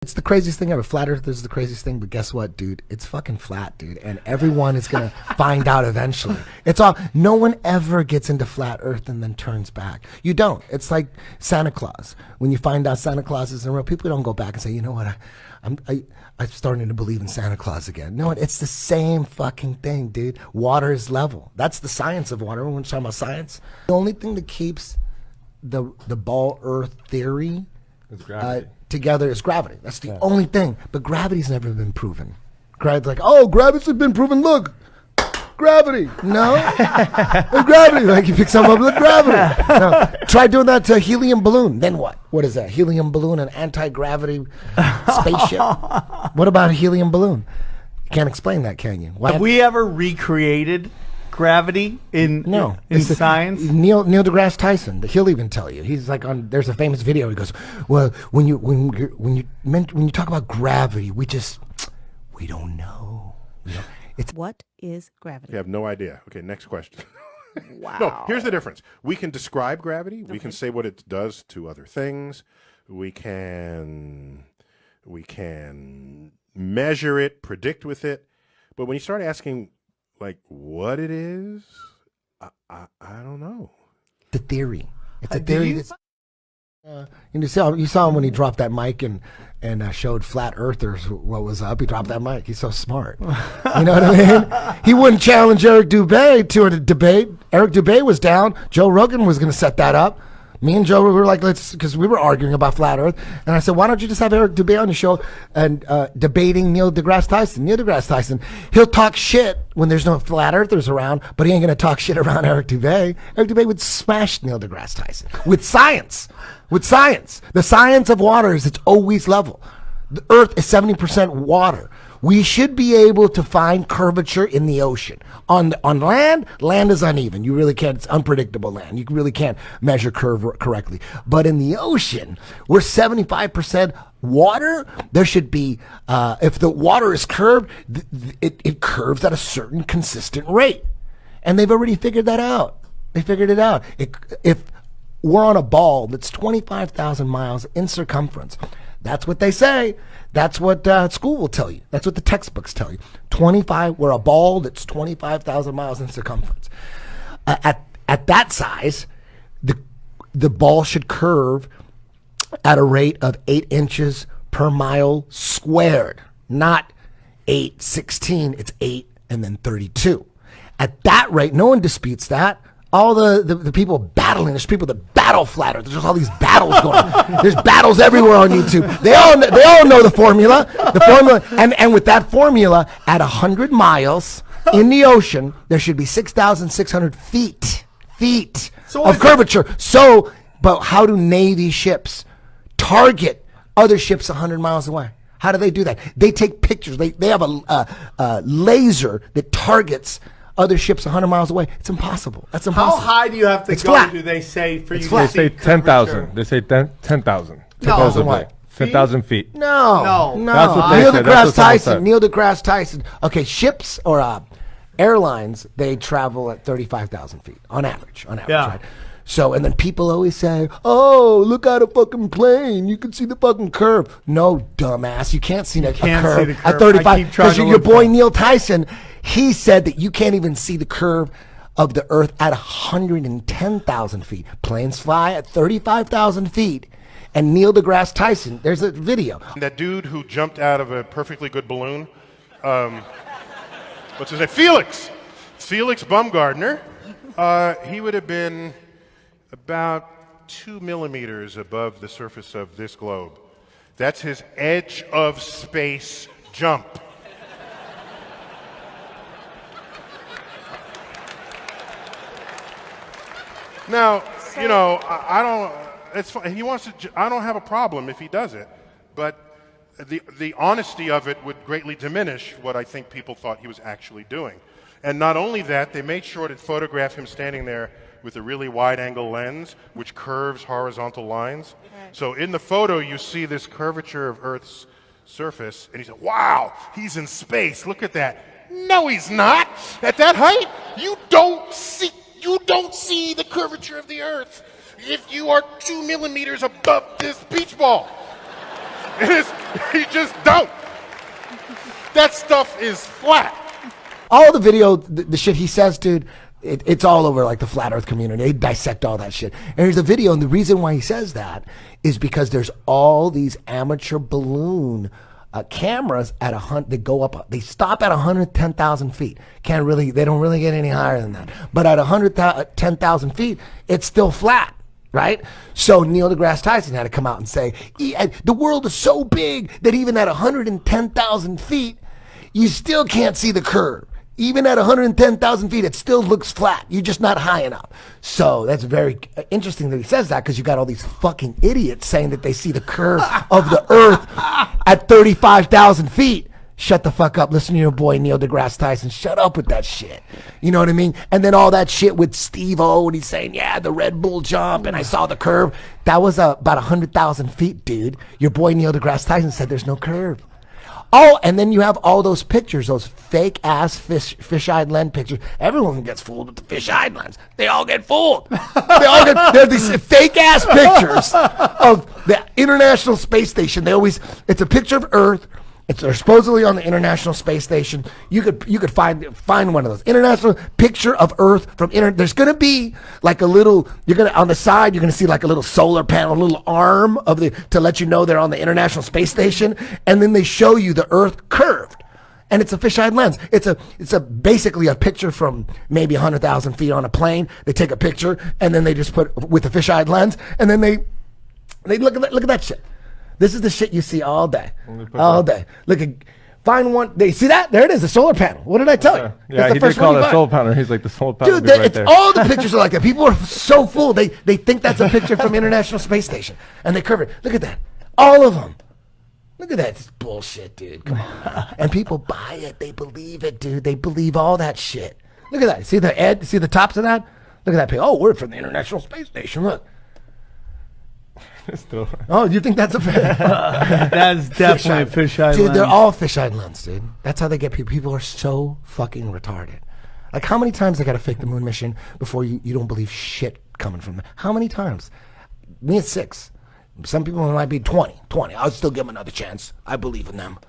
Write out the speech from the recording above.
It's the craziest thing ever. Flat Earth is the craziest thing, but guess what, dude? It's fucking flat, dude. And everyone is going to find out eventually. It's all, no one ever gets into flat Earth and then turns back. You don't. It's like Santa Claus. When you find out Santa Claus isn't real, people don't go back and say, you know what, I'm starting to believe in Santa Claus again. No, it's the same fucking thing, dude. Water is level. That's the science of water. Everyone's talking about science. The only thing that keeps the ball Earth theory together is gravity. That's the only thing. But gravity's never been proven. Gravity's like, oh, gravity's been proven. Look, gravity. No, gravity. Like you pick something up with gravity. No. Try doing that to a helium balloon. Then what? What is that? Helium balloon, an anti-gravity spaceship. What about a helium balloon? You can't explain that, can you? Have we ever recreated gravity in science? Neil deGrasse Tyson, he'll even tell you. He's like there's a famous video. He goes, well, when you talk about gravity, we don't know. What is gravity? You have no idea. Okay, next question. Wow. No, here's the difference. We can describe gravity. We can say what it does to other things. We can measure it, predict with it. But when you start asking like what it is, I don't know. The theory. It's a theory. You saw him when he dropped that mic and showed flat earthers what was up. He dropped that mic. He's so smart. You know what I mean? He wouldn't challenge Eric Dubé to a debate. Eric Dubé was down. Joe Rogan was going to set that up. Me and Joe were like, because we were arguing about flat Earth, and I said, why don't you just have Eric Dubé on the show and debating Neil deGrasse Tyson? Neil deGrasse Tyson, he'll talk shit when there's no flat Earthers around, but he ain't gonna talk shit around Eric Dubé. Eric Dubé would smash Neil deGrasse Tyson with science. With science, the science of water is it's always level. The Earth is 70% water. We should be able to find curvature in the ocean. On land is uneven. You really can't. It's unpredictable land. You really can't measure curve correctly. But in the ocean, we're 75% water. There should be, if the water is curved, it curves at a certain consistent rate. And they've already figured that out. They figured it out. If we're on a ball that's 25,000 miles in circumference, that's what they say. That's what school will tell you. That's what the textbooks tell you. We're a ball that's 25,000 miles in circumference. At that size, the ball should curve at a rate of 8 inches per mile squared, not 8/16. It's 8 and then 32. At that rate, no one disputes that. All the people battling, there's people that battle flat Earth. There's all these battles going on. There's battles everywhere on YouTube. They all know the formula. And with that formula, at 100 miles in the ocean, there should be 6,600 feet of curvature. But how do Navy ships target other ships 100 miles away? How do they do that? They take pictures. They have a laser that targets other ships 100 miles away. It's impossible. That's impossible. How high do you have to go, flat. do they say, for It's you flat. to They see say 10,000. They say 10,000. No. 10,000 feet. No. That's what they Neil said. That's deGrasse what someone Tyson. said. Neil deGrasse Tyson. Okay, ships or airlines, they travel at 35,000 feet on average, Yeah. right? So, and then people always say, oh, look at a fucking plane. You can see the fucking curve. No, dumbass. You can't see the can't curve see the curve. at 35. I keep trying Because to your look boy for it. Neil Tyson, he said that you can't even see the curve of the Earth at 110,000 feet. Planes fly at 35,000 feet. And Neil deGrasse Tyson, there's a video. That dude who jumped out of a perfectly good balloon, what's his name? Felix Baumgartner. He would have been about 2 millimeters above the surface of this globe. That's his edge of space jump. Now, you know, I don't. It's fine. He wants to. I don't have a problem if he does it, but the honesty of it would greatly diminish what I think people thought he was actually doing. And not only that, they made sure to photograph him standing there with a really wide-angle lens, which curves horizontal lines. Right. So in the photo, you see this curvature of Earth's surface, and he said, "Wow, he's in space. Look at that." No, he's not. At that height, you don't see the curvature of the Earth if you are 2 millimeters above this beach ball. It is. You just don't. That stuff is flat. All the video, the shit he says, dude, it's all over like the flat earth community. They dissect all that shit. And there's a video, and the reason why he says that is because there's all these amateur balloon cameras at they go up, they stop at 110,000 feet. They don't really get any higher than that. But at 110,000 feet, it's still flat. Right? So Neil deGrasse Tyson had to come out and say, the world is so big that even at 110,000 feet, you still can't see the curve. Even at 110,000 feet, it still looks flat. You're just not high enough. So that's very interesting that he says that, because you got all these fucking idiots saying that they see the curve of the earth at 35,000 feet. Shut the fuck up. Listen to your boy Neil deGrasse Tyson. Shut up with that shit. You know what I mean? And then all that shit with Steve-O, and he's saying, yeah, the Red Bull jump, and I saw the curve. That was about 100,000 feet, dude. Your boy Neil deGrasse Tyson said there's no curve. Oh, and then you have all those pictures, those fake-ass fish-eyed lens pictures. Everyone gets fooled with the fish-eyed lens. They all get fooled. They're these fake-ass pictures of the International Space Station. It's a picture of Earth. They're supposedly on the International Space Station. You could find one of those. International picture of Earth from There's gonna be like a little. On the side. You're gonna see like a little solar panel, a little arm to let you know they're on the International Space Station. And then they show you the Earth curved, and it's a fisheye lens. It's basically a picture from maybe 100,000 feet on a plane. They take a picture and then they just put with a fisheye lens, and then they look at that shit. This is the shit you see all day. All day. Find one. They see that? There it is, the solar panel. What did I tell you? Yeah, he did call it a solar panel. He's like, the solar panel. Dude, right there. all the pictures are like that. People are so full. They think that's a picture from International Space Station. And they curve it. Look at that. All of them. Look at that. It's bullshit, dude. Come on. And people buy it. They believe it, dude. They believe all that shit. Look at that. See the tops of that? Look at that picture. Oh, we're from the International Space Station. Look. Oh, you think that's a fish? That's definitely a fisheye Dude, lens. they're all fisheye lens, dude. That's how they get people. People are so fucking retarded. Like, how many times they got to fake the moon mission before you don't believe shit coming from them? How many times? Me, it's 6. Some people might be 20. I'll still give them another chance. I believe in them.